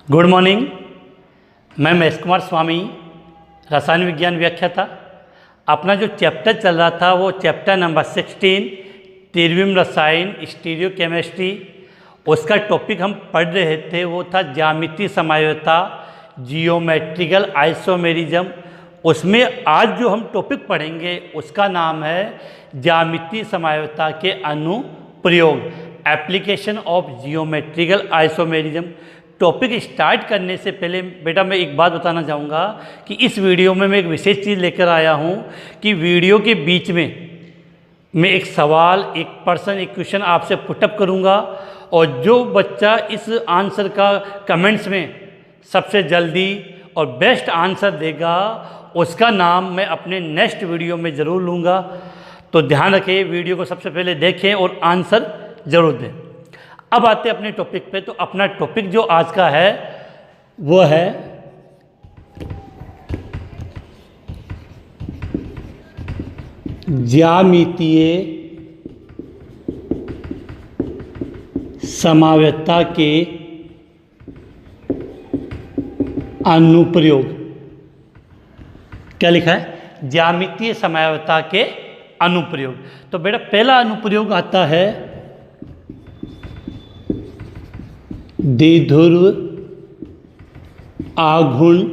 Good morning. मैं महेश कुमार स्वामी, रसायन विज्ञान व्याख्याता। अपना जो चैप्टर चल रहा था वो चैप्टर नंबर 16 तेरहवीं रसायन स्टीरियो केमिस्ट्री, उसका टॉपिक हम पढ़ रहे थे वो था ज्यामितीय समवायता, जियोमेट्रिकल आइसोमेरिज्म। उसमें आज जो हम टॉपिक पढ़ेंगे उसका नाम है ज्यामितीय समवायता के अनुप्रयोग, application of geometrical isomerism. Topic start करने से पहले बेटा मैं एक बात बताना चाहूँगा कि इस वीडियो में मैं एक विशेष चीज़ लेकर आया हूँ कि वीडियो के बीच में मैं एक सवाल, एक प्रश्न, एक क्वेश्चन आपसे पुटअप करूँगा और जो बच्चा इस आंसर का कमेंट्स में सबसे जल्दी और बेस्ट आंसर देगा उसका नाम मैं अपने नेक्स्ट वीडियो में ज़रूर लूँगा। तो ध्यान रखें, वीडियो को सबसे पहले देखें और आंसर ज़रूर दें। अब आते हैं अपने टॉपिक पे। तो अपना टॉपिक जो आज का है वो है ज्यामितीय समवायता के अनुप्रयोग। क्या लिखा है? ज्यामितीय समवायता के अनुप्रयोग। तो बेटा पहला अनुप्रयोग आता है द्विध्रुव आघूर्ण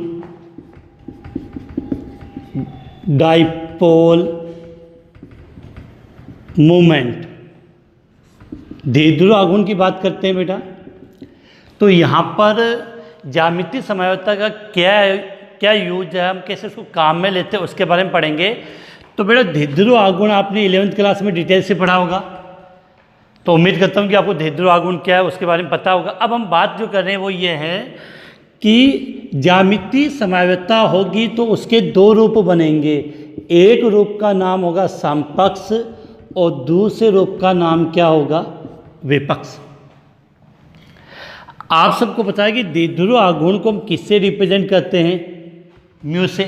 डाइपोल मोमेंट। द्विध्रुव आघूर्ण की बात करते हैं बेटा। तो यहाँ पर ज्यामितीय समवायता का क्या यूज है, हम कैसे उसको काम में लेते हैं उसके बारे में पढ़ेंगे। तो बेटा द्विध्रुव आघूर्ण आपने 11वीं क्लास में डिटेल से पढ़ा होगा, तो उम्मीद करता हूँ कि आपको द्विध्रुव आघूर्ण क्या है उसके बारे में पता होगा। अब हम बात जो कर रहे हैं वो ये है कि ज्यामितीय समवायता होगी तो उसके दो रूप बनेंगे। एक रूप का नाम होगा समपक्ष और दूसरे रूप का नाम क्या होगा? विपक्ष। आप सबको पता है कि द्विध्रुव आघूर्ण को हम किससे रिप्रेजेंट करते हैं? म्यू से।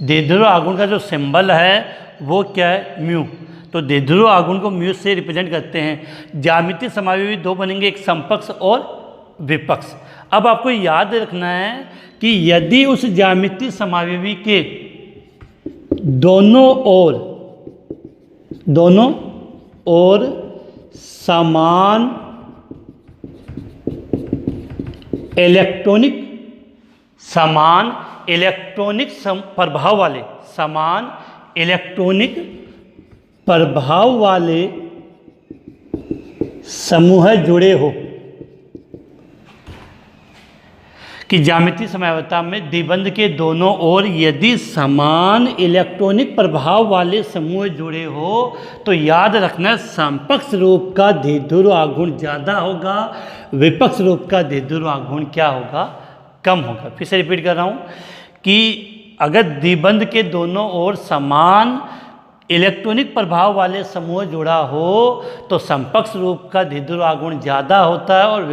द्विध्रुव आघूर्ण का जो सिंबल है वो क्या है? म्यू। तो द्विध्रुव आघूर्ण को म्यू से रिप्रेजेंट करते हैं। ज्यामितीय समवायवी दो बनेंगे, एक समपक्ष और विपक्ष। अब आपको याद रखना है कि यदि उस ज्यामितीय समवायवी के दोनों ओर समान प्रभाव वाले समूह जुड़े हो, कि ज्यामितीय समवायता में द्विबंध के दोनों ओर यदि समान इलेक्ट्रॉनिक प्रभाव वाले समूह जुड़े हो तो याद रखना समपक्ष रूप का द्विध्रुव आघूर्ण ज़्यादा होगा, विपक्ष रूप का द्विध्रुव आघूर्ण क्या होगा? कम होगा। फिर से रिपीट कर रहा हूँ कि अगर द्विबंध के दोनों ओर समान इलेक्ट्रॉनिक प्रभाव वाले समूह जुड़ा हो तो समपक्ष रूप का द्विध्रुव आघूर्ण ज़्यादा होता है और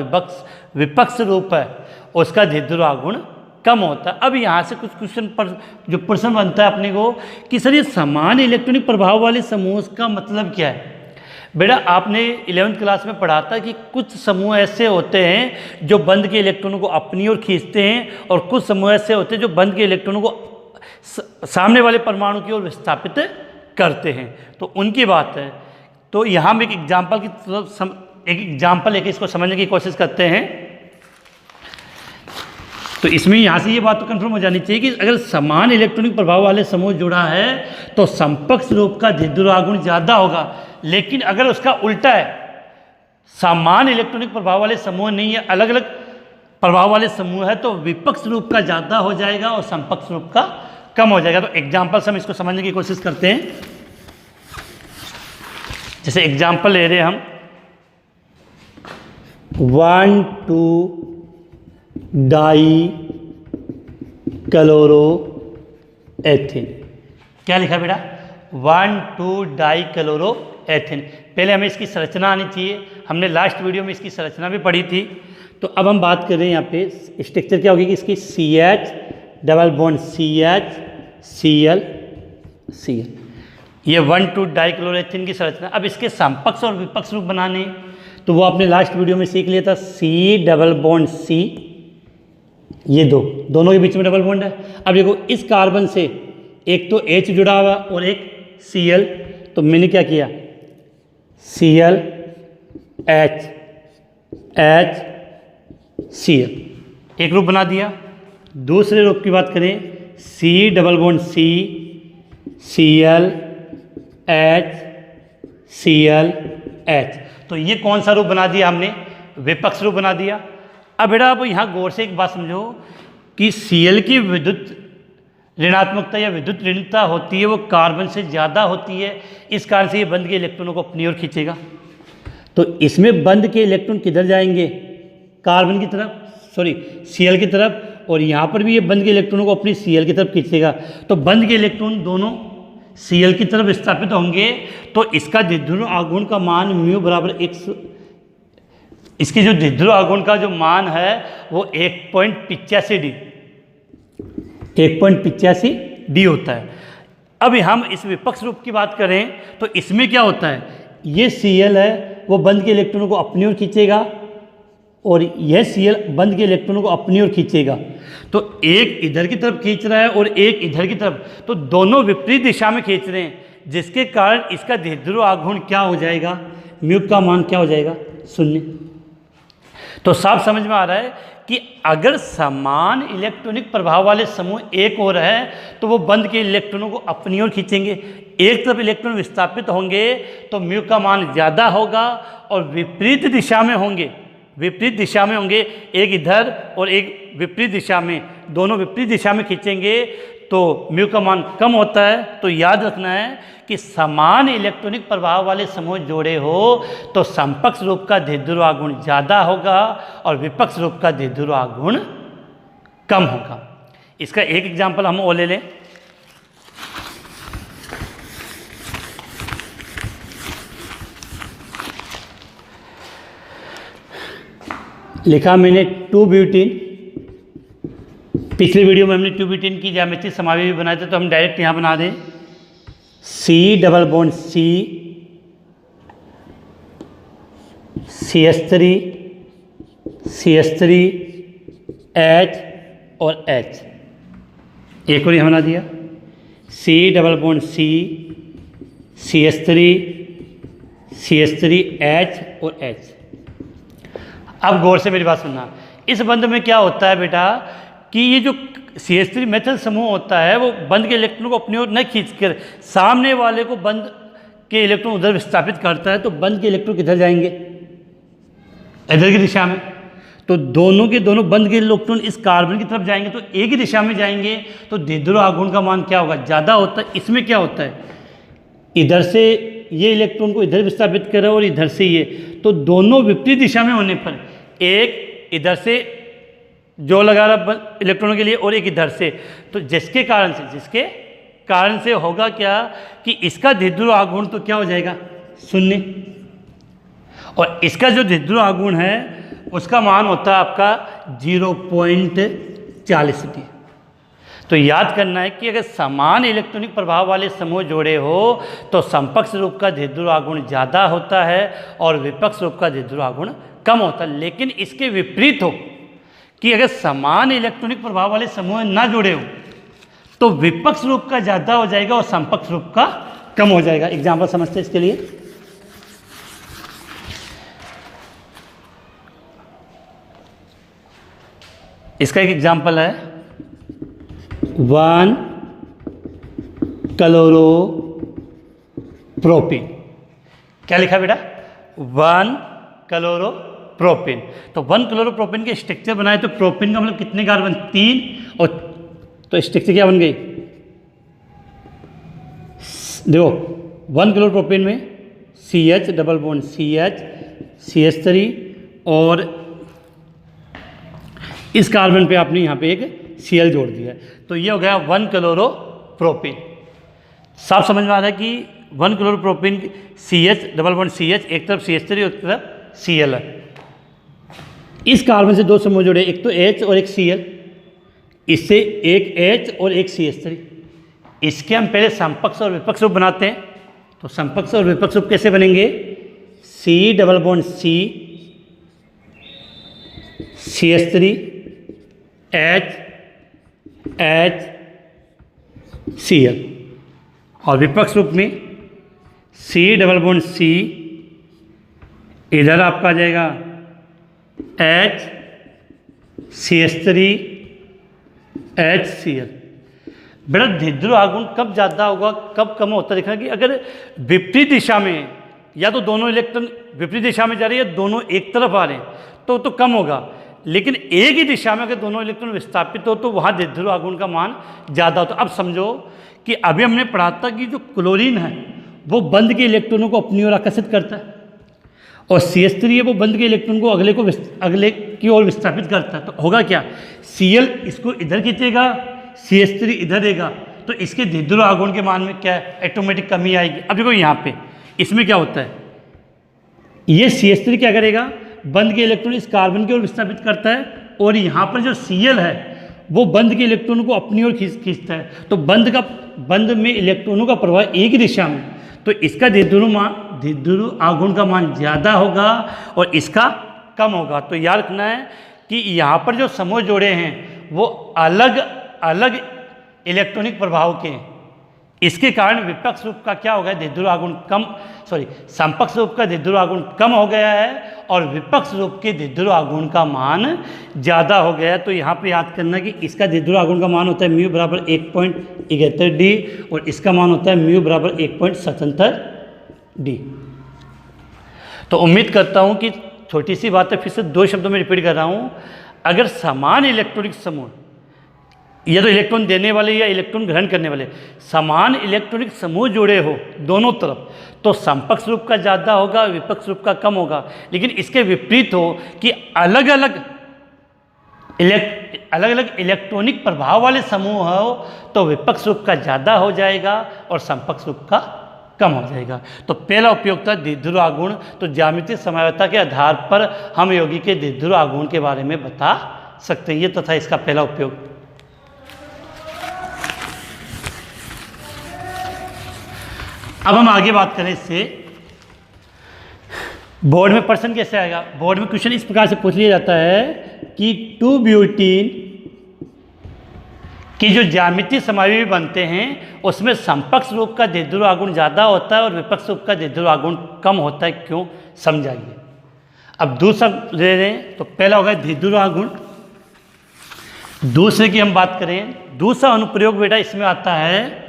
विपक्ष रूप है उसका द्विध्रुव आघूर्ण कम होता है। अब यहाँ से कुछ क्वेश्चन पर जो प्रश्न बनता है अपने को कि सर ये समान इलेक्ट्रॉनिक प्रभाव वाले समूह का मतलब क्या है? बेटा आपने 11वीं क्लास में पढ़ा था कि कुछ समूह ऐसे होते हैं जो बंध के इलेक्ट्रॉनों को अपनी ओर खींचते हैं और कुछ समूह ऐसे होते हैं जो बंध के इलेक्ट्रॉनों को सामने वाले परमाणु की ओर विस्थापित करते हैं। तो उनकी बात है। तो यहाँ हम एक एग्जाम्पल लेके इसको समझने की कोशिश करते हैं। तो इसमें यहाँ से ये बात तो कंफर्म हो जानी चाहिए कि अगर समान इलेक्ट्रॉनिक प्रभाव वाले समूह जुड़ा है तो समपक्ष रूप का द्विध्रुव आघूर्ण ज़्यादा होगा। लेकिन अगर उसका उल्टा है, समान इलेक्ट्रॉनिक प्रभाव वाले समूह नहीं है, अलग अलग प्रभाव वाले समूह है, तो विपक्ष रूप का ज़्यादा हो जाएगा और समपक्ष रूप का कम हो जाएगा। तो एग्जाम्पल से हम इसको समझने की कोशिश करते हैं। जैसे एग्जाम्पल ले रहे हैं हम 1,2 डाई क्लोरो एथिन। क्या लिखा बेटा? 1,2 डाई क्लोरो एथिन। पहले हमें इसकी संरचना आनी चाहिए, हमने लास्ट वीडियो में इसकी संरचना भी पढ़ी थी। तो अब हम बात कर रहे हैं यहाँ पे स्ट्रक्चर क्या होगी कि इसकी CH double bond CH Cl Cl, ये 1,2 डाइक्लोरोएथिन की संरचना। अब इसके समपक्ष और विपक्ष रूप बनाने तो वो आपने लास्ट वीडियो में सीख लिया था, C डबल बॉन्ड C ये दो, दोनों के बीच में डबल बॉन्ड है। अब देखो इस कार्बन से एक तो H जुड़ा हुआ और एक Cl, तो मैंने क्या किया, Cl H H Cl एक ग्रुप बना दिया। दूसरे ग्रुप की बात करें, C double bond C Cl H Cl H, तो ये कौन सा रूप बना दिया हमने, विपक्ष रूप बना दिया। अब बेटा आप यहाँ गौर से एक बात समझो कि Cl की विद्युत ऋणात्मकता या विद्युत ऋणता होती है वो कार्बन से ज़्यादा होती है, इस कारण से ये बंध के इलेक्ट्रॉनों को अपनी ओर खींचेगा। तो इसमें बंध के इलेक्ट्रॉन किधर जाएंगे, कार्बन की तरफ, सॉरी Cl की तरफ, और यहाँ पर भी ये बंध के इलेक्ट्रॉनों को अपनी Cl की तरफ खींचेगा। तो बंध के इलेक्ट्रॉन दोनों Cl की तरफ विस्थापित होंगे, तो इसका द्विध्रुव आघूर्ण का मान म्यू बराबर इसकी जो द्विध्रुव आघूर्ण का जो मान है वो 1.85 डी होता है। अब हम इस विपक्ष रूप की बात करें तो इसमें क्या होता है, ये Cl है वो बंध के इलेक्ट्रॉनों को अपनी ओर खींचेगा और यह Cl बंध के इलेक्ट्रॉनों को अपनी ओर खींचेगा। तो एक इधर की तरफ खींच रहा है और एक इधर की तरफ, तो दोनों विपरीत दिशा में खींच रहे हैं, जिसके कारण इसका द्विध्रुव आघूर्ण क्या हो जाएगा, म्यू का मान क्या हो जाएगा, 0। तो साफ समझ में आ रहा है कि अगर समान इलेक्ट्रॉनिक प्रभाव वाले समूह एक और है तो वो बंध के इलेक्ट्रॉनों को अपनी ओर खींचेंगे। एक तरफ इलेक्ट्रॉन विस्थापित होंगे तो म्यू का मान ज़्यादा होगा, और विपरीत दिशा में होंगे, एक इधर और एक विपरीत दिशा में, दोनों विपरीत दिशा में खींचेंगे तो म्यू का मान कम होता है। तो याद रखना है कि समान इलेक्ट्रॉनिक प्रभाव वाले समूह जोड़े हो तो समपक्ष रूप का द्विध्रुव आघूर्ण ज़्यादा होगा और विपक्ष रूप का द्विध्रुव आघूर्ण कम होगा। इसका एक एग्जाम्पल हम और ले लें। लिखा मैंने 2 ब्यूटीन, पिछले वीडियो में हमने 2 ब्यूटीन की ज्यामिति समावेश भी बनाए थे, तो हम डायरेक्ट यहाँ बना दें C double bond C CH3 H और H। एक और यहाँ बना दिया C double bond C CH3 H और H। अब गौर से मेरी बात सुनना, इस बंध में क्या होता है बेटा कि ये जो CH3 मेथल समूह होता है वो बंध के इलेक्ट्रॉन को अपनी ओर न खींचकर सामने वाले को बंध के इलेक्ट्रॉन उधर विस्थापित करता है, तो बंध के इलेक्ट्रॉन किधर जाएंगे, इधर की दिशा में। तो दोनों के दोनों बंध के इलेक्ट्रॉन इस कार्बन की तरफ जाएंगे, तो एक ही दिशा में जाएंगे, तो द्विध्रुव आघूर्ण का मान क्या होगा, ज़्यादा होता है। इसमें क्या होता है, इधर से ये इलेक्ट्रॉन को इधर विस्थापित कर रहा है और इधर से ये, तो दोनों विपरीत दिशा में होने पर एक इधर से जो लगा रहा इलेक्ट्रॉनों के लिए और एक इधर से, तो जिसके कारण से होगा क्या कि इसका द्विध्रुव आघूर्ण तो क्या हो जाएगा, 0, और इसका जो द्विध्रुव आघूर्ण है उसका मान होता है आपका 0.40 डी। तो याद करना है कि अगर समान इलेक्ट्रॉनिक प्रभाव वाले समूह जोड़े हो तो समपक्ष रूप का द्विध्रुव आघूर्ण ज़्यादा होता है और विपक्ष रूप का द्विध्रुव आघूर्ण कम होता है। लेकिन इसके विपरीत हो कि अगर समान इलेक्ट्रॉनिक प्रभाव वाले समूह ना जुड़े हो तो विपक्ष रूप का ज़्यादा हो जाएगा और समपक्ष रूप का कम हो जाएगा। एग्जाम्पल समझते हैं इसके लिए। इसका एक एग्जाम्पल है 1-क्लोरोप्रोपेन। क्या लिखा बेटा, 1-क्लोरोप्रोपेन। तो 1-क्लोरोप्रोपेन के स्ट्रक्चर बनाए तो प्रोपेन का मतलब कितने कार्बन, 3, और तो स्ट्रक्चर क्या बन गई, देखो 1-क्लोरोप्रोपेन में CH double bond CH CH3 और इस कार्बन पे आपने यहाँ पे एक Cl जोड़ दिया है, तो ये हो गया 1-क्लोरोप्रोपेन। साफ समझ में आ रहा है कि 1-क्लोरोप्रोपेन CH डबल बॉन्ड CH, एक तरफ CH3 और एक तरफ Cl है। इस कार्बन से दो समूह जोड़े, एक तो H और एक Cl, इससे एक H और एक CH3। इसके हम पहले समपक्ष और विपक्ष रूप बनाते हैं। तो समपक्ष और विपक्ष रूप कैसे बनेंगे, C double bond C CH3 HCl और विपक्ष रूप में C डबल बॉन्ड C, इधर आपका आ जाएगा HCH3HCl। बेटा धिद्रो आघूर्ण कब ज़्यादा होगा कब कम होता दिखा कि अगर विपरीत दिशा में या तो दोनों इलेक्ट्रॉन विपरीत दिशा में जा रही है, दोनों एक तरफ आ रहे हैं तो कम होगा, लेकिन एक ही दिशा में अगर दोनों इलेक्ट्रॉन विस्थापित हो तो वहाँ धिद्रो आघूर्ण का मान ज़्यादा होता। अब समझो कि अभी हमने पढ़ा था कि जो क्लोरीन है वो बंद के इलेक्ट्रॉनों को अपनी ओर आकर्षित करता है और CH3 है वो बंद के इलेक्ट्रॉन को अगले की ओर विस्थापित करता है। तो होगा क्या, Cl इसको इधर खींचेगा, CH3 इधर देगा, तो इसके धिद्रो आघूर्ण के मान में क्या है, ऑटोमेटिक कमी आएगी। अब देखो यहाँ पे इसमें क्या होता है, ये CH3 क्या करेगा, बंद के इलेक्ट्रॉन इस कार्बन की ओर विस्थापित करता है और यहाँ पर जो Cl है वो बंद के इलेक्ट्रॉनों को अपनी ओर खींचता है। तो बंद में इलेक्ट्रॉनों का प्रवाह एक ही दिशा में, तो इसका धिद्रो आघूर्ण का मान ज़्यादा होगा और इसका कम होगा। तो याद रखना है कि यहाँ पर जो समूह जोड़े हैं वो अलग अलग इलेक्ट्रॉनिक प्रभाव के हैं, इसके कारण विपक्ष रूप का क्या हो गया, धिद्रो आघूर्ण समपक्ष रूप का धिद्रो आघूर्ण कम हो गया है और विपक्ष रूप के धिद्रो आघूर्ण का मान ज़्यादा हो गया है। तो यहाँ पे याद करना कि इसका धिद्रो आघूर्ण का मान होता है म्यू बराबर 1.71 डी और इसका मान होता है म्यू बराबर 1.77 डी। तो उम्मीद करता हूँ कि छोटी सी बात है, फिर से 2 शब्दों में रिपीट कर रहा हूँ। अगर समान इलेक्ट्रॉनिक समूह, या तो इलेक्ट्रॉन देने वाले या इलेक्ट्रॉन ग्रहण करने वाले समान इलेक्ट्रॉनिक समूह जुड़े हो दोनों तरफ, तो समपक्ष रूप का ज़्यादा होगा, विपक्ष रूप का कम होगा। लेकिन इसके विपरीत हो कि अलग अलग इलेक्ट्रॉनिक प्रभाव वाले समूह हो तो विपक्ष रूप का ज़्यादा हो जाएगा और समपक्ष रूप का कम हो जाएगा। तो पहला उपयोग था धिद्रो आघूर्ण। तो ज्यामितीय समवायता के आधार पर हम यौगिक के धिद्रो आघूर्ण के बारे में बता सकते हैं। ये तो था इसका पहला उपयोग। अब हम आगे बात करें इससे बोर्ड में प्रश्न कैसे आएगा। बोर्ड में क्वेश्चन इस प्रकार से पूछ लिया जाता है कि 2 ब्यूटीन की जो ज्यामितीय समायोगी बनते हैं उसमें समपक्ष रूप का धिद्रो आघूर्ण ज़्यादा होता है और विपक्ष रूप का धिद्रो आघूर्ण कम होता है, क्यों, समझाइए। अब दूसरा ले रहे हैं तो पहला होगा धिद्रो आघूर्ण। दूसरे की हम बात करें, दूसरा अनुप्रयोग बेटा इसमें आता है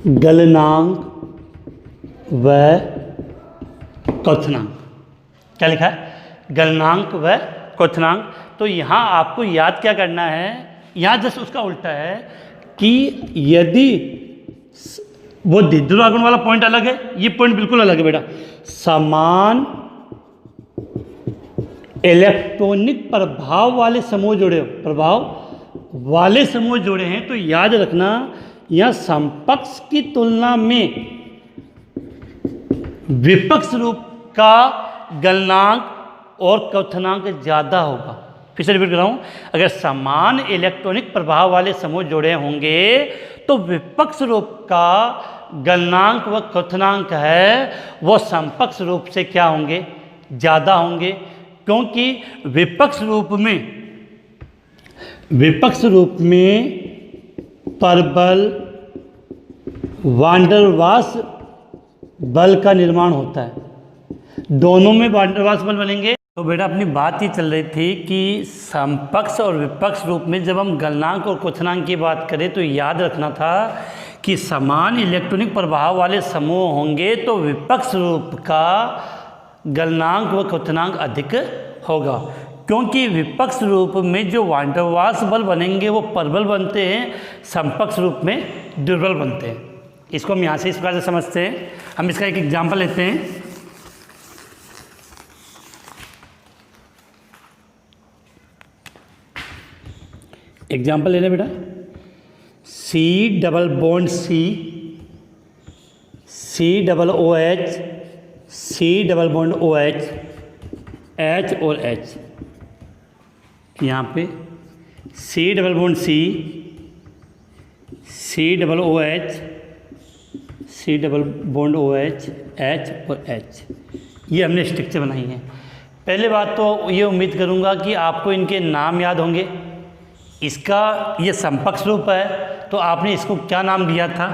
गलनांक व क्वथनांक। क्या लिखा है, गलनांक व क्वथनांक। तो यहाँ आपको याद क्या करना है, यहाँ जस्ट उसका उल्टा है कि यदि वो धिद्रो आघूर्ण वाला पॉइंट अलग है, ये पॉइंट बिल्कुल अलग है बेटा। समान इलेक्ट्रॉनिक प्रभाव वाले समूह जुड़े हो, प्रभाव वाले समूह जुड़े हैं, तो याद रखना यहाँ समपक्ष की तुलना में विपक्ष रूप का गलनांक और क्वथनांक ज़्यादा होगा। फिर से रिपीट कर रहा हूँ, अगर समान इलेक्ट्रॉनिक प्रभाव वाले समूह जुड़े होंगे तो विपक्ष रूप का गलनांक व क्वथनांक है वो समपक्ष रूप से क्या होंगे, ज़्यादा होंगे। क्योंकि विपक्ष रूप में परबल वांडरवाल्स बल का निर्माण होता है, दोनों में वांडरवाल्स बल बनेंगे। तो बेटा अपनी बात ही चल रही थी कि समपक्ष और विपक्ष रूप में जब हम गलनांक और क्वथनांक की बात करें तो याद रखना था कि समान इलेक्ट्रॉनिक प्रभाव वाले समूह होंगे तो विपक्ष रूप का गलनांक व क्वथनांक अधिक होगा। क्योंकि विपक्ष रूप में जो वांडरवाल्स बल बनेंगे वो प्रबल बनते हैं, समपक्ष रूप में दुर्बल बनते हैं। इसको हम यहाँ से इस प्रकार से समझते हैं। हम इसका एक एग्जाम्पल लेते हैं। एग्जाम्पल ले लें बेटा, C double bond C double OH, C double bond OH, H और H। यहाँ पे C double bond C double OH, C double bond OH, H और H, ये हमने स्ट्रक्चर बनाई है। पहले बात तो ये उम्मीद करूँगा कि आपको इनके नाम याद होंगे। इसका ये समपक्ष रूप है, तो आपने इसको क्या नाम दिया था?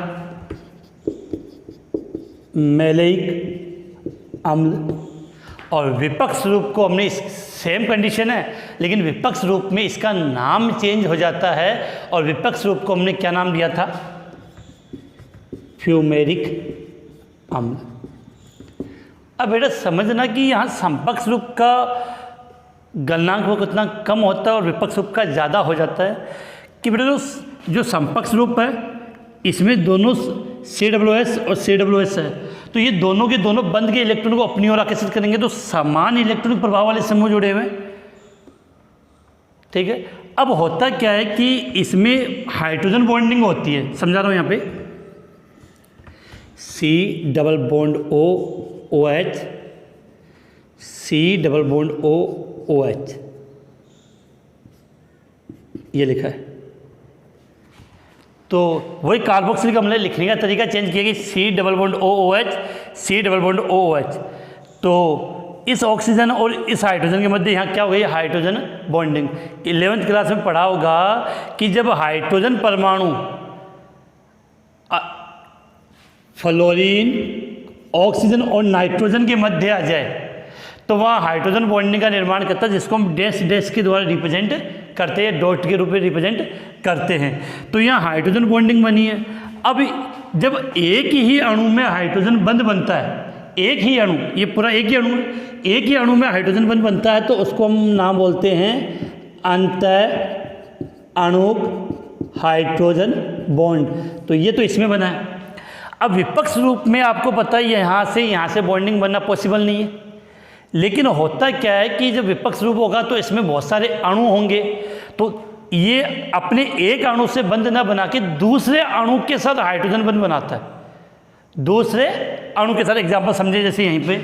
मैलेइक अम्ल। और विपक्ष रूप को हमने सेम कंडीशन है, लेकिन विपक्ष रूप में इसका नाम चेंज हो जाता है, और विपक्ष रूप को हमने क्या नाम दिया था? फ्यूमेरिक अम्ल। अब बेटा समझना कि यहाँ समपक्ष रूप का गलनांक वो कितना कम होता है और विपक्ष रूप का ज़्यादा हो जाता है, कि बेटा जो समपक्ष रूप है इसमें दोनों COOH और COOS है, तो ये दोनों के दोनों बंध के इलेक्ट्रॉन को अपनी ओर आकर्षित करेंगे, तो समान इलेक्ट्रॉनिक प्रभाव वाले समूह जुड़े हुए। ठीक है, अब होता क्या है कि इसमें हाइड्रोजन बॉन्डिंग होती है, समझा रहा हूँ यहाँ पे। C double bond OH, C double bond OH, ये लिखा है। तो वही कार्बोक्सिलिक अम्ल लिखने का तरीका चेंज किया कि C double bond OOH, C double bond OOH। तो इस ऑक्सीजन और इस हाइड्रोजन के मध्य यहाँ क्या हो गई? Hydrogen bonding. 11वीं क्लास में पढ़ा होगा कि जब हाइड्रोजन परमाणु फ्लोरीन, ऑक्सीजन और नाइट्रोजन के मध्य आ जाए तो वहाँ हाइड्रोजन बॉन्डिंग का निर्माण करता है, जिसको हम डैश डैश के द्वारा रिप्रेजेंट करते हैं, डॉट के रूप में रिप्रेजेंट करते हैं। तो यहाँ हाइड्रोजन बॉन्डिंग बनी है। अब जब एक ही अणु में हाइड्रोजन बंध बनता है, एक ही अणु, ये पूरा एक ही अणु है, एक ही अणु में हाइड्रोजन बंध बनता है, तो उसको हम नाम बोलते हैं अंतः अणुक हाइड्रोजन बॉन्ड। तो ये तो इसमें बना है। अब विपक्ष रूप में आपको पता है यहाँ से बॉन्डिंग बनना पॉसिबल नहीं है, लेकिन होता क्या है कि जब विपक्ष रूप होगा तो इसमें बहुत सारे अणु होंगे, तो ये अपने एक अणु से बंध न बना के दूसरे अणु के साथ हाइड्रोजन बंध बनाता है। दूसरे अणु के साथ एग्जाम्पल समझे, जैसे यहीं पे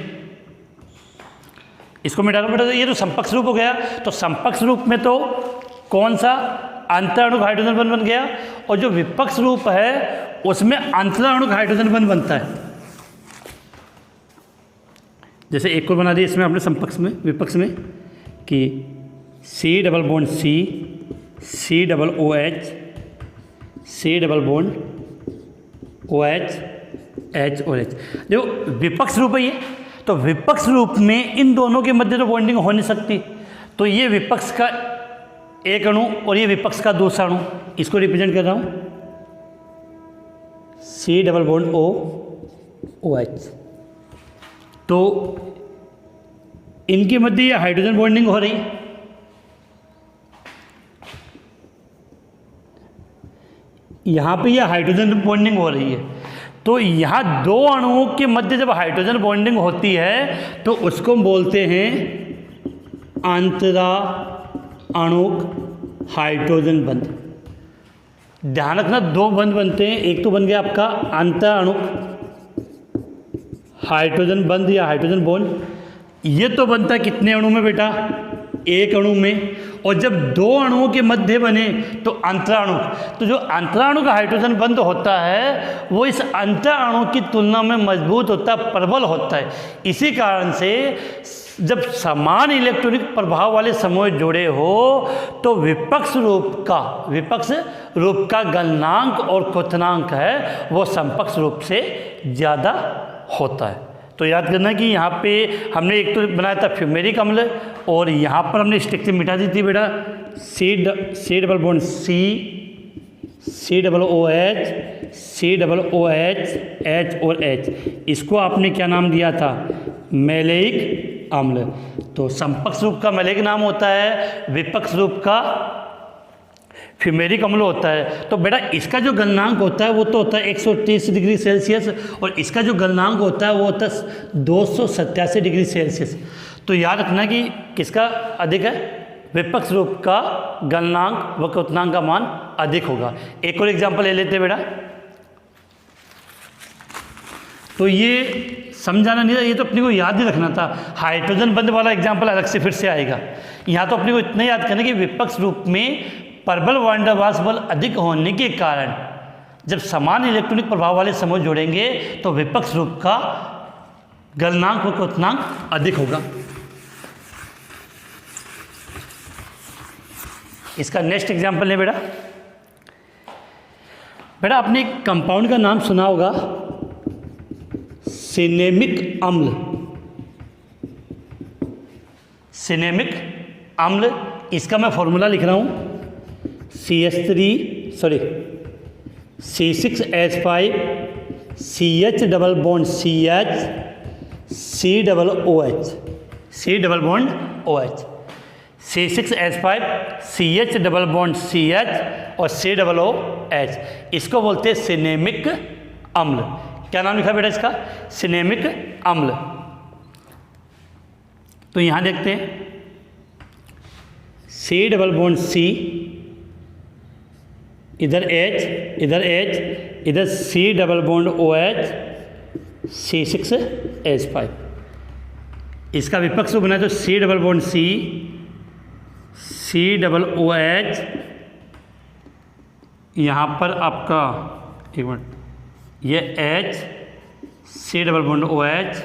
इसको मिटा दो, ये तो समपक्ष रूप हो गया। तो समपक्ष रूप में तो कौन सा? अंतःअणुक हाइड्रोजन बंध बन गया, और जो विपक्ष रूप है उसमें अंतःअणुक हाइड्रोजन बंध बनता है। जैसे एक को बना दिया इसमें आपने समपक्ष में, विपक्ष में, कि C double bond C double OH, C double bond OH, H और H। जो विपक्ष रूप है ये, तो विपक्ष रूप में इन दोनों के मध्य तो बॉन्डिंग हो नहीं सकती, तो ये विपक्ष का एक अणु और ये विपक्ष का दूसरा अणु, इसको रिप्रेजेंट कर रहा हूँ C डबल बॉन्ड OH। तो इनके मध्य ये हाइड्रोजन बॉन्डिंग हो रही है। यहाँ पे ये हाइड्रोजन बॉन्डिंग हो रही है, तो यहाँ दो अणुओं के मध्य जब हाइड्रोजन बॉन्डिंग होती है तो उसको हम बोलते हैं अंतरा अणुक हाइड्रोजन बंध। ध्यान रखना, दो बंध बनते हैं, एक तो बन गया आपका अंतर अणुक हाइड्रोजन बंध या हाइड्रोजन बॉन्ड। ये तो बनता है कितने अणु में बेटा? एक अणु में। और जब दो अणुओं के मध्य बने तो अंतराणुक। तो जो अंतराणु का हाइड्रोजन बंध होता है वो इस अंतराणु की तुलना में मजबूत होता है, प्रबल होता है। इसी कारण से जब समान इलेक्ट्रॉनिक प्रभाव वाले समूह जुड़े हो तो विपक्ष रूप का गलनांक और क्वथनांक है वो समपक्ष रूप से ज़्यादा होता है। तो याद करना कि यहाँ पे हमने एक तो बनाया था फ्यूमेरिक अम्ल, और यहाँ पर हमने स्ट्रक्चर मिटा दी थी बेटा C double bond C double OH, C double OH, H और H। इसको आपने क्या नाम दिया था? मैलेइक अम्ल। तो समपक्ष रूप का मैलेइक नाम होता है, विपक्ष रूप का फ्यूमेरिक अम्ल होता है। तो बेटा इसका जो गलनांक होता है वो तो होता है 130 डिग्री सेल्सियस, और इसका जो गलनांक होता है वो होता है 287 डिग्री सेल्सियस। तो याद रखना कि किसका अधिक है? विपक्ष रूप का गलनांक व क्वथनांक का मान अधिक होगा। एक और एग्जाम्पल ले लेते हैं बेटा। तो ये समझाना नहीं था, ये तो अपने को याद ही रखना था। हाइड्रोजन बंध वाला एग्जाम्पल अलग से फिर से आएगा। यहाँ तो अपने को इतना याद करना कि विपक्ष रूप में प्रबल वान डेर वाल्स बल अधिक होने के कारण जब समान इलेक्ट्रॉनिक प्रभाव वाले समूह जोड़ेंगे तो विपक्ष रूप का गलनांक व क्वथनांक अधिक होगा। इसका नेक्स्ट एग्जाम्पल है बेटा, बेटा आपने एक कंपाउंड का नाम सुना होगा, सिनेमिक अम्ल। सिनेमिक अम्ल, इसका मैं फॉर्मूला लिख रहा हूँ, C6H5 CH double bond CH C double OH, C double bond OH, C6H5 CH double bond CH और C डबल OH, इसको बोलते हैं सिनेमिक अम्ल। क्या नाम लिखा बेटा इसका? सिनेमिक अम्ल। तो यहाँ देखते हैं, C डबल बॉन्ड C, इधर H, इधर H, इधर C double bond OH, C6H5। इसका विपक्ष रूप बना तो C double bond C, C double OH, यहाँ पर आपका एक मिनट, ये H, C double bond OH,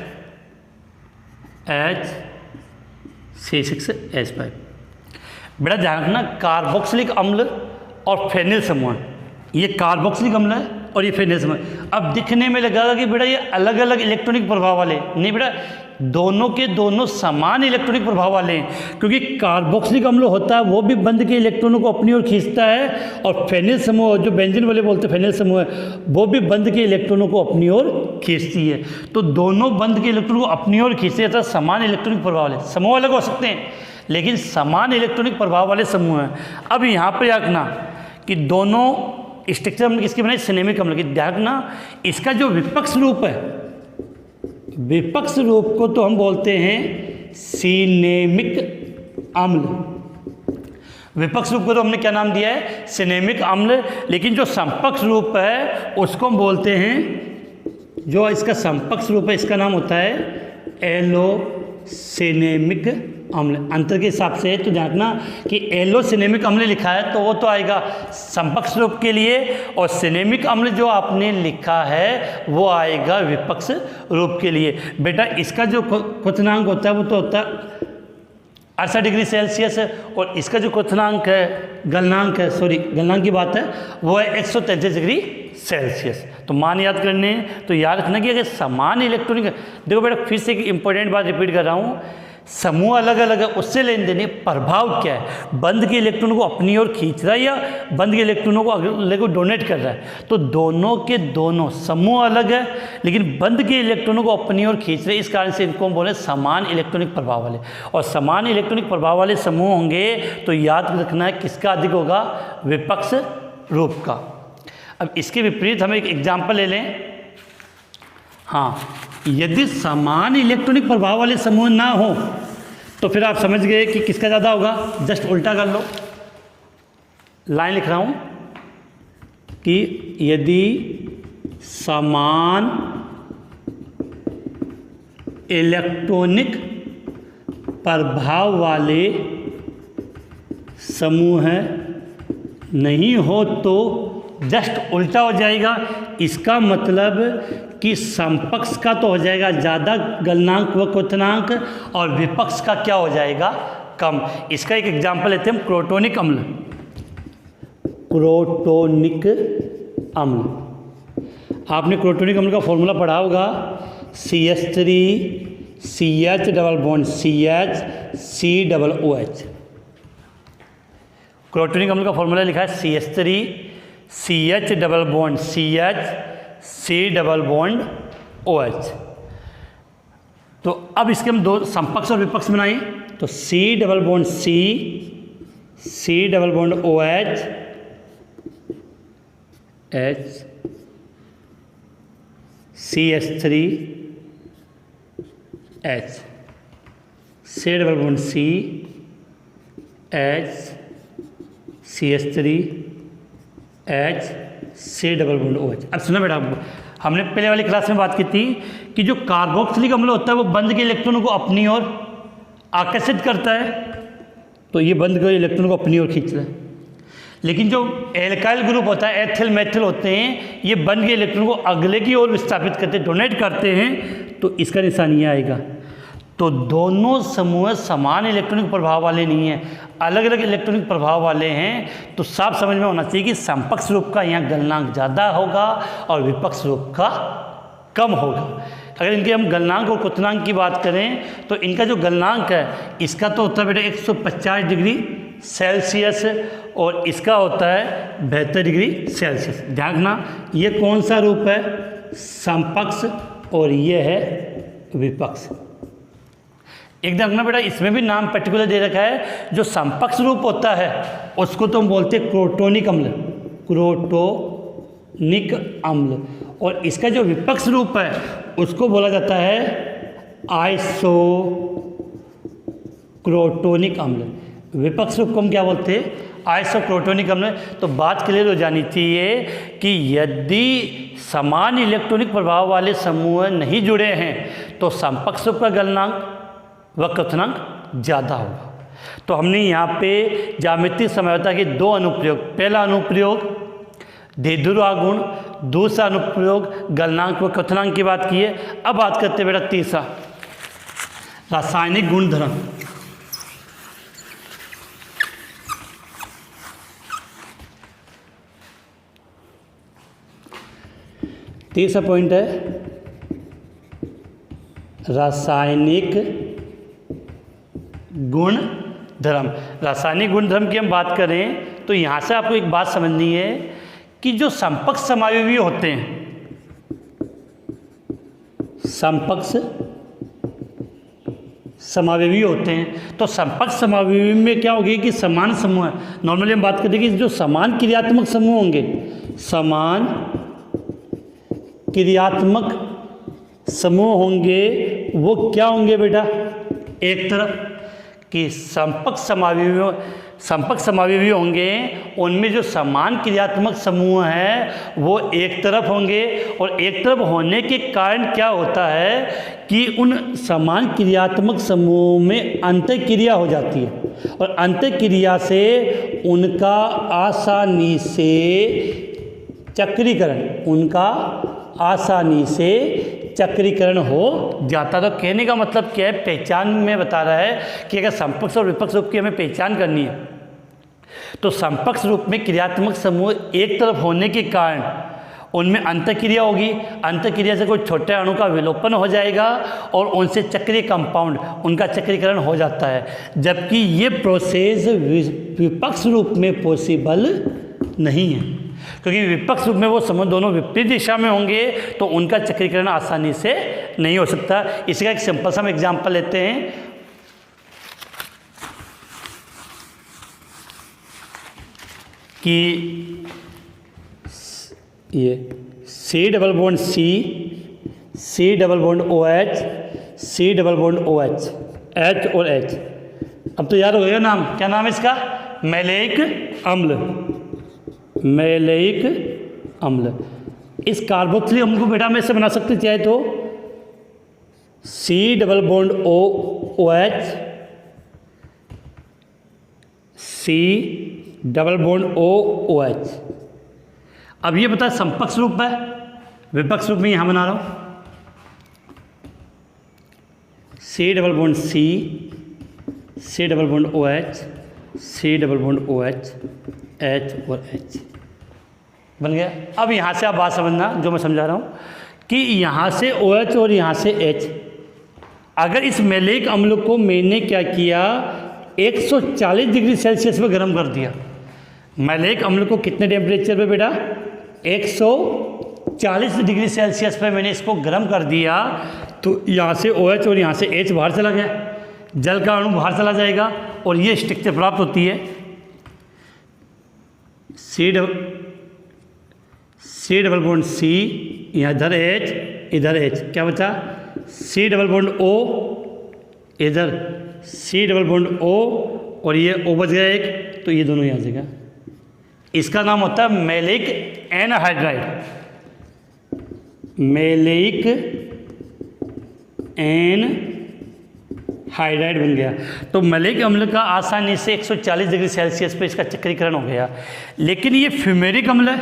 H, C6H5। बेटा ध्यान रखना, कार्बोक्सिलिक अम्ल और फेनिल समूह, ये कार्बोक्सिलिक अम्ल है और ये फेनिल समूह। अब दिखने में लगेगा कि बेटा ये अलग अलग इलेक्ट्रॉनिक प्रभाव वाले, नहीं बेटा, दोनों के दोनों समान इलेक्ट्रॉनिक प्रभाव वाले हैं, क्योंकि कार्बोक्सिलिक अम्ल होता है वो भी बंध के इलेक्ट्रॉनों को अपनी ओर खींचता है, और फेनिल समूह जो बेंजीन वाले बोलते हैं फेनिल समूह है, वो भी बंध के इलेक्ट्रॉनों को अपनी ओर खींचती है। तो दोनों बंध के इलेक्ट्रॉनों को अपनी ओर खींचते हैं, समान इलेक्ट्रॉनिक प्रभाव वाले समूह। अलग हो सकते हैं लेकिन समान इलेक्ट्रॉनिक प्रभाव वाले समूह हैं। अब यहाँ पर याद रखना कि दोनों स्ट्रक्चर हमने किसकी बनाई? सिनेमिक अम्ल की। ध्यान रखना, इसका जो विपक्ष रूप है, विपक्ष रूप को तो हम बोलते हैं सिनेमिक अम्ल। विपक्ष रूप को तो हमने क्या नाम दिया है? सिनेमिक अम्ल। लेकिन जो समपक्ष रूप है उसको हम बोलते हैं, जो इसका समपक्ष रूप है इसका नाम होता है एलोसिनेमिक अम्ल। अंतर के हिसाब से तो जानना कि एलोसिनेमिक अम्ल लिखा है तो वो तो आएगा समपक्ष रूप के लिए, और सिनेमिक अम्ल जो आपने लिखा है वो आएगा विपक्ष रूप के लिए। बेटा इसका जो क्वथनांक होता है वो तो होता है 68 डिग्री सेल्सियस, और इसका जो क्वथनांक है, गलनांक है, गलनांक की बात है, वो है 133 डिग्री सेल्सियस। तो मान याद करने हैं तो याद रखना कि अगर समान इलेक्ट्रॉनिक, देखो बेटा फिर से एक इंपॉर्टेंट बात रिपीट कर रहा हूँ, समूह अलग अलग है, उससे लेन देन प्रभाव क्या है? बंध के इलेक्ट्रॉनों को अपनी ओर खींच रहा है या बंध के इलेक्ट्रॉनों को अगले को डोनेट कर रहा है? तो दोनों के दोनों समूह अलग है लेकिन बंध के इलेक्ट्रॉनों को अपनी ओर खींच रहे, इस कारण से इनको हम बोले समान इलेक्ट्रॉनिक प्रभाव वाले। और समान इलेक्ट्रॉनिक प्रभाव वाले समूह होंगे तो याद रखना है किसका अधिक होगा? विपक्ष रूप का। अब इसके विपरीत हम एक एग्जाम्पल ले लें। हाँ, यदि समान इलेक्ट्रॉनिक प्रभाव वाले समूह ना हो तो फिर आप समझ गए कि किसका ज़्यादा होगा। जस्ट उल्टा कर लो, लाइन लिख रहा हूँ कि यदि समान इलेक्ट्रॉनिक प्रभाव वाले समूह नहीं हो तो जस्ट उल्टा हो जाएगा। इसका मतलब कि समपक्ष का तो हो जाएगा ज़्यादा गलनांक व क्वथनांक, और विपक्ष का क्या हो जाएगा? कम। इसका एक एग्जाम्पल लेते हैं हम, क्रोटोनिक अम्ल। क्रोटोनिक अम्ल, आपने क्रोटोनिक अम्ल का फॉर्मूला पढ़ा होगा, CH3CH double bond CH C double OH। Crotonic अम्ल का फॉर्मूला लिखा है CH3CH double bond CH C double bond OH। तो अब इसके हम दो समपक्ष और विपक्ष बनाएं, तो C double bond C double bond OH H CH3H C double bond C H CH3H C double bond OH। अब सुना बेटा, हमने पहले वाली क्लास में बात की थी कि जो कार्बोक्सिलिक अम्ल होता है वो बंध के इलेक्ट्रॉनों को अपनी ओर आकर्षित करता है, तो ये बंध के इलेक्ट्रॉनों को अपनी ओर खींच रहा है। लेकिन जो एल्काइल ग्रुप होता है, एथिल मेथिल होते हैं, ये बंध के इलेक्ट्रॉनों को अगले की ओर विस्थापित करते, डोनेट करते हैं, तो इसका निशान ये आएगा। तो दोनों समूह समान इलेक्ट्रॉनिक प्रभाव वाले नहीं हैं, अलग अलग इलेक्ट्रॉनिक प्रभाव वाले हैं। तो साफ समझ में होना चाहिए कि समपक्ष रूप का यहाँ गलनांक ज़्यादा होगा और विपक्ष रूप का कम होगा। अगर इनके हम गलनांक और क्वथनांक की बात करें तो इनका जो गलनांक है इसका तो होता है बेटा 150 डिग्री सेल्सियस और इसका होता है 72 डिग्री सेल्सियस। ध्यान रखना, ये कौन सा रूप है? समपक्ष और ये है विपक्ष। एक देखना बेटा, इसमें भी नाम पर्टिकुलर दे रखा है। जो समपक्ष रूप होता है उसको तो हम बोलते हैं क्रोटोनिक अम्ल, क्रोटोनिक अम्ल, और इसका जो विपक्ष रूप है उसको बोला जाता है आइसोक्रोटोनिक अम्ल। विपक्ष रूप को हम क्या बोलते हैं? आइसोक्रोटोनिक अम्ल। तो बात क्लियर हो जानी चाहिए कि यदि समान इलेक्ट्रॉनिक प्रभाव वाले समूह नहीं जुड़े हैं तो समपक्ष रूप का गलनांक व क्वथनांक ज़्यादा होगा। तो हमने यहाँ पे ज्यामितीय समझौता के दो अनुप्रयोग, पहला अनुप्रयोग देदुर आगुण, दूसरा अनुप्रयोग गलनांक व क्वथनांक की बात की है। अब बात करते हैं बेटा तीसरा, रासायनिक गुणधर्म। तीसरा पॉइंट है रासायनिक गुणधर्म। रासायनिक गुणधर्म की हम बात करें तो यहाँ से आपको एक बात समझनी है कि जो समपक्ष समावयवी होते हैं, समपक्ष समावयवी होते हैं, तो समपक्ष समावयवी में क्या होगी कि समान समूह है। नॉर्मली हम बात करते हैं कि जो समान क्रियात्मक समूह होंगे, समान क्रियात्मक समूह होंगे वो क्या होंगे बेटा? एक तरफ कि समपक्ष समावयवी होंगे उनमें जो समान क्रियात्मक समूह है वो एक तरफ होंगे, और एक तरफ होने के कारण क्या होता है कि उन समान क्रियात्मक समूह में अंतःक्रिया हो जाती है, और अंतःक्रिया से उनका आसानी से चक्रीकरण हो जाता। तो कहने का मतलब क्या है? पहचान में बता रहा है कि अगर समपक्ष और विपक्ष रूप की हमें पहचान करनी है तो समपक्ष रूप में क्रियात्मक समूह एक तरफ होने के कारण उनमें अंतःक्रिया होगी, अंतःक्रिया से कोई छोटे अणु का विलोपन हो जाएगा और उनसे चक्रीय कंपाउंड, उनका चक्रीकरण हो जाता है। जबकि ये प्रोसेस विपक्ष रूप में पॉसिबल नहीं है, क्योंकि विपक्ष रूप में वो समूह दोनों विपरीत दिशा में होंगे तो उनका चक्रीकरण आसानी से नहीं हो सकता। इसी का एक सिंपल सा हम एग्जाम्पल लेते हैं कि ये C double bond C double bond OH, C double bond OH, H और H। अब तो याद हो गया नाम, क्या नाम है इसका? मैलेइक अम्ल। इस कार्बोक्सिलिक अम्ल को बेटा मैं ऐसे बना सकते चाहे तो C double bond OH, C double bond OH। अब ये बता समपक्ष रूप है, विपक्ष रूप में यहाँ बना रहा हूँ C double bond C double bond OH, C double bond OH, H और H बन गया। अब यहाँ से आप बात समझना जो मैं समझा रहा हूँ कि यहाँ से OH और यहाँ से H, अगर इस मैलेइक अम्ल को मैंने क्या किया 140 डिग्री सेल्सियस पे गर्म कर दिया। मैलेइक अम्ल को कितने टेम्परेचर पे बेटा? 140 डिग्री सेल्सियस पे मैंने इसको गर्म कर दिया, तो यहाँ से OH और यहाँ से H बाहर चला गया, जल का अणु बाहर चला जाएगा और ये स्ट्रक्चर प्राप्त होती है C डबल बॉन्ड C, यहाँ इधर H, इधर H, क्या बचा? C डबल बॉन्ड O, इधर C डबल बॉन्ड O और ये O बच गया एक, तो ये दोनों यहाँ जगह। इसका नाम होता है मैलेइक एनहाइड्राइड, मैलेइक एनहाइड्राइड बन गया। तो मैलेइक अम्ल का आसानी से 140 डिग्री सेल्सियस पे इसका चक्रीकरण हो गया। लेकिन ये फ्यूमेरिक अम्ल है,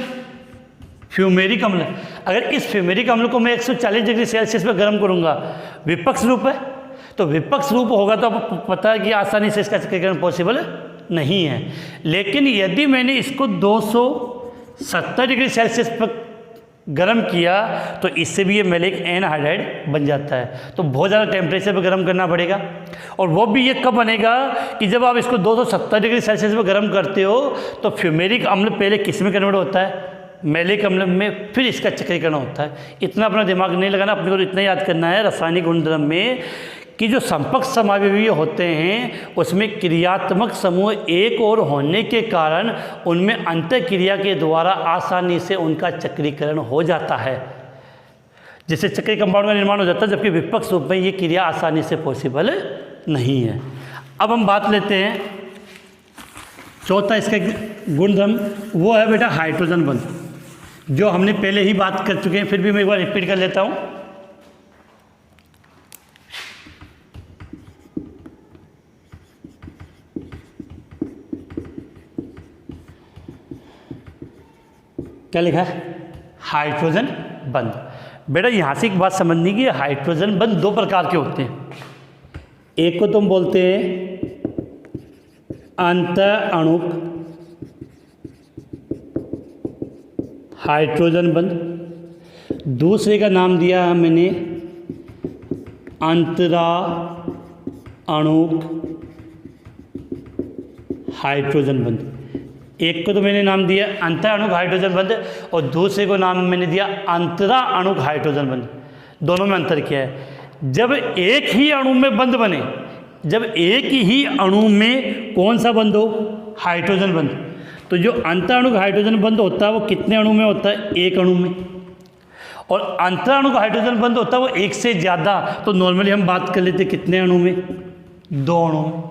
फ्यूमेरिक अम्ल। अगर इस फ्यूमेरिक अम्ल को मैं 140 डिग्री सेल्सियस पे गर्म करूंगा, विपक्ष रूप है, तो विपक्ष रूप होगा तो आपको पता है कि आसानी से इसका चक्रीकरण पॉसिबल नहीं है। लेकिन यदि मैंने इसको 270 डिग्री सेल्सियस पर गर्म किया तो इससे भी ये मैलिक एनहाइड्राइड बन जाता है। तो बहुत ज़्यादा टेम्परेचर पर गर्म करना पड़ेगा, और वो भी ये कब बनेगा कि जब आप इसको 270 डिग्री सेल्सियस पर गर्म करते हो तो फ्यूमेरिक अम्ल पहले किस में कन्वर्ट होता है, मैलिक अम्ल में, फिर इसका चक्रीकरण होता है। इतना अपना दिमाग नहीं लगाना, अपने को इतना याद करना है रासायनिक गुणधर्म में कि जो संपर्क समावयवी होते हैं उसमें क्रियात्मक समूह एक और होने के कारण उनमें अंतःक्रिया के द्वारा आसानी से उनका चक्रीकरण हो जाता है, जिससे चक्रीय कंपाउंड का निर्माण हो जाता है, जबकि विपक्ष रूप में ये क्रिया आसानी से पॉसिबल नहीं है। अब हम बात लेते हैं चौथा इसका गुणधर्म, वो है बेटा हाइड्रोजन बंध, जो हमने पहले ही बात कर चुके हैं, फिर भी मैं एक बार रिपीट कर लेता हूँ। क्या लिखा है, हाइड्रोजन बंध। बेटा यहाँ से एक बात समझनी कि हाइड्रोजन बंध दो प्रकार के होते हैं। एक को तुम बोलते हैं अंतः अणुक हाइड्रोजन बंध, दूसरे का नाम दिया है मैंने अंतरा अणुक हाइड्रोजन बंध। एक को तो मैंने नाम दिया अंतः अणुक हाइड्रोजन बंध और दूसरे को नाम मैंने दिया अंतरा अणुक हाइड्रोजन बंध। दोनों में अंतर क्या है, जब एक ही अणु में बंध बने, जब एक ही अणु में कौन सा बंध हो, हाइड्रोजन बंध, तो जो अंतः अणुक हाइड्रोजन बंध होता है वो कितने अणु में होता है, एक अणु में, और अंतरा अणुक हाइड्रोजन बंध होता है वो एक से ज़्यादा। तो नॉर्मली हम बात कर लेते कितने अणु में, दो अणु में।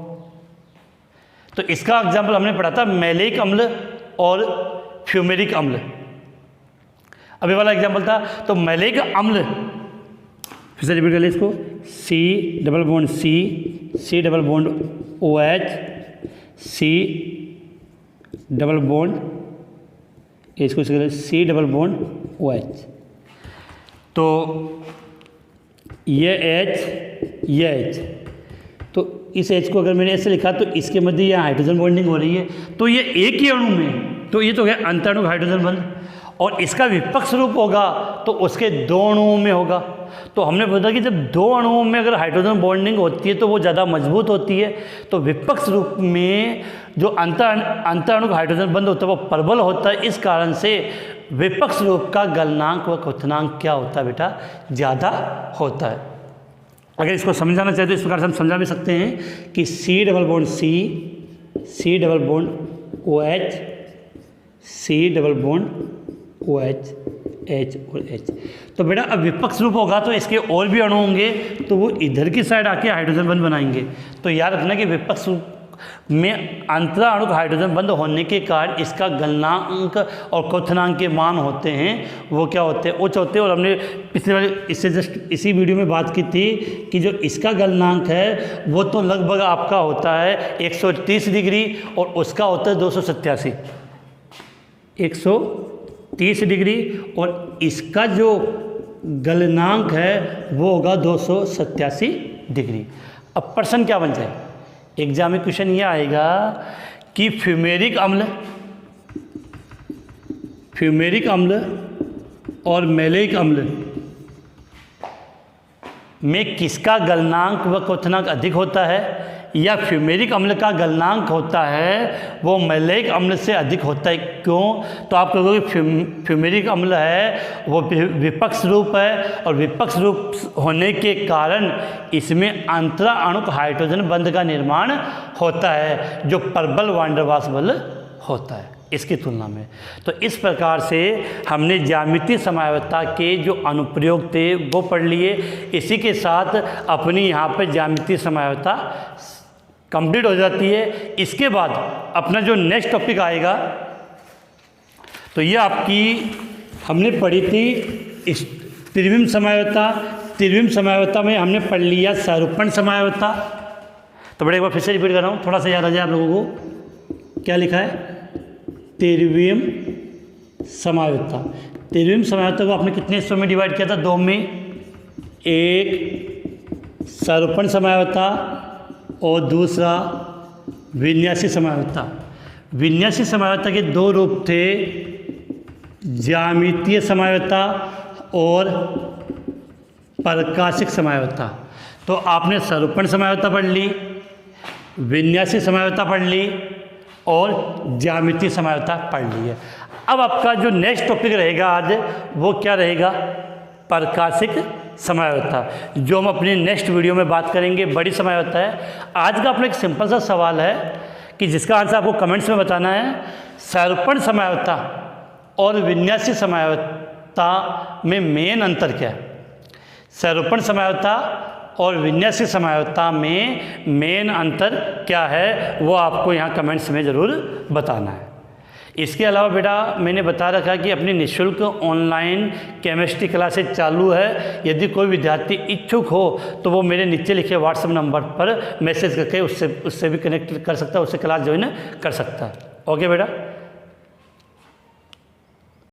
तो इसका एग्जाम्पल हमने पढ़ा था मैलिक अम्ल और फ्यूमेरिक अम्ल। अभी वाला एग्जाम्पल था तो मैलिक अम्ल, फिर से रिपीट कर ले इसको, C double bond C double bond OH, C double bond, इसको सी डबल बॉन्ड OH। तो ये H, तो इस H को अगर मैंने ऐसे लिखा तो इसके मध्य यहाँ हाइड्रोजन बॉन्डिंग हो रही है, तो ये एक ही अणु में, तो ये तो है अंतः अणुक हाइड्रोजन बंध। और इसका विपक्ष रूप होगा तो उसके दो अणुओं में होगा। तो हमने बोला कि जब दो अणुओं में अगर हाइड्रोजन बॉन्डिंग होती है तो वो ज़्यादा मजबूत होती है। तो विपक्ष रूप में जो अंतः अणुक हाइड्रोजन बंध होता है वो प्रबल होता है। इस कारण से विपक्ष रूप का गलनांक व क्वथनांक क्या होता है बेटा, ज़्यादा होता है। अगर इसको समझाना चाहे तो इस प्रकार से हम समझा भी सकते हैं कि C double bond C double bond OH, C double bond OH, H और H। तो बेटा अब विपक्ष रूप होगा तो इसके और भी अणु होंगे तो वो इधर की साइड आके हाइड्रोजन बंध बनाएंगे। तो याद रखना कि विपक्ष रूप में अंतरा अणुक हाइड्रोजन बंध होने के कारण इसका गलनांक और क्वथनांक के मान होते हैं वो क्या होते हैं, उच्च होते हैं। और हमने पिछले वाले इससे जस्ट इसी वीडियो में बात की थी कि जो इसका गलनांक है वो तो लगभग आपका होता है 130 डिग्री और उसका होता है 287, 130 डिग्री, और इसका जो गलनांक है वो होगा 287 डिग्री। अब प्रश्न क्या बन जाए, एग्जाम में क्वेश्चन ये आएगा कि फ्यूमेरिक अम्ल और मैलिक अम्ल में किसका गलनांक व क्वथनांक अधिक होता है, या फ्यूमेरिक अम्ल का गलनांक होता है वो मैलिक अम्ल से अधिक होता है। क्यों, तो आप कहोगे फ्यूमेरिक अम्ल है वो विपक्ष रूप है और विपक्ष रूप होने के कारण इसमें अंतरा अणुक हाइड्रोजन बंध का निर्माण होता है जो प्रबल वान डेर वाल्स बल होता है इसकी तुलना में। तो इस प्रकार से हमने ज्यामितीय समयावता के जो अनुप्रयोग थे वो पढ़ लिए। इसी के साथ अपनी यहाँ पर ज्यामितीय समयावता कंप्लीट हो जाती है। इसके बाद अपना जो नेक्स्ट टॉपिक आएगा तो ये आपकी हमने पढ़ी थी त्रिविम समयावता। त्रिविम समयावता में हमने पढ़ लिया सारूपण समयावता। तो बड़े एक बार फिर से रिपीट कर रहा हूँ, थोड़ा सा याद आ जाए आप लोगों को। क्या लिखा है, त्रिविम समयावता। त्रिविम समयावता को आपने कितने हिस्सों में डिवाइड किया था, दो में, 1 सरूपण समयावस्था और दूसरा विन्यासी समयावस्था। विन्यासी समयावस्था के दो रूप थे, ज्यामितीय समयावस्था और प्रकाशिक समयावस्था। तो आपने सरूपण समयावस्था पढ़ ली, विन्यासी समयावस्था पढ़ ली और ज्यामितीय समयावस्था पढ़ ली है। अब आपका जो नेक्स्ट टॉपिक रहेगा आज वो क्या रहेगा, प्रकाशिक समयावस्था, जो हम अपनी नेक्स्ट वीडियो में बात करेंगे। बड़ी समयावस्था है। आज का अपना एक सिंपल सा सवाल है कि जिसका आंसर आपको कमेंट्स में बताना है। सरूपण समयावस्था और विन्यासी समयावस्था में मेन अंतर क्या है? सरूपण समयावस्था और विन्यासी समयावस्था में मेन अंतर क्या है वो आपको यहाँ कमेंट्स में ज़रूर बताना है। इसके अलावा बेटा मैंने बता रखा कि अपनी निःशुल्क ऑनलाइन केमिस्ट्री क्लासेज चालू है। यदि कोई विद्यार्थी इच्छुक हो तो वो मेरे नीचे लिखे व्हाट्सएप नंबर पर मैसेज करके उससे भी कनेक्ट कर सकता है, उससे क्लास ज्वाइन कर सकता है। ओके बेटा।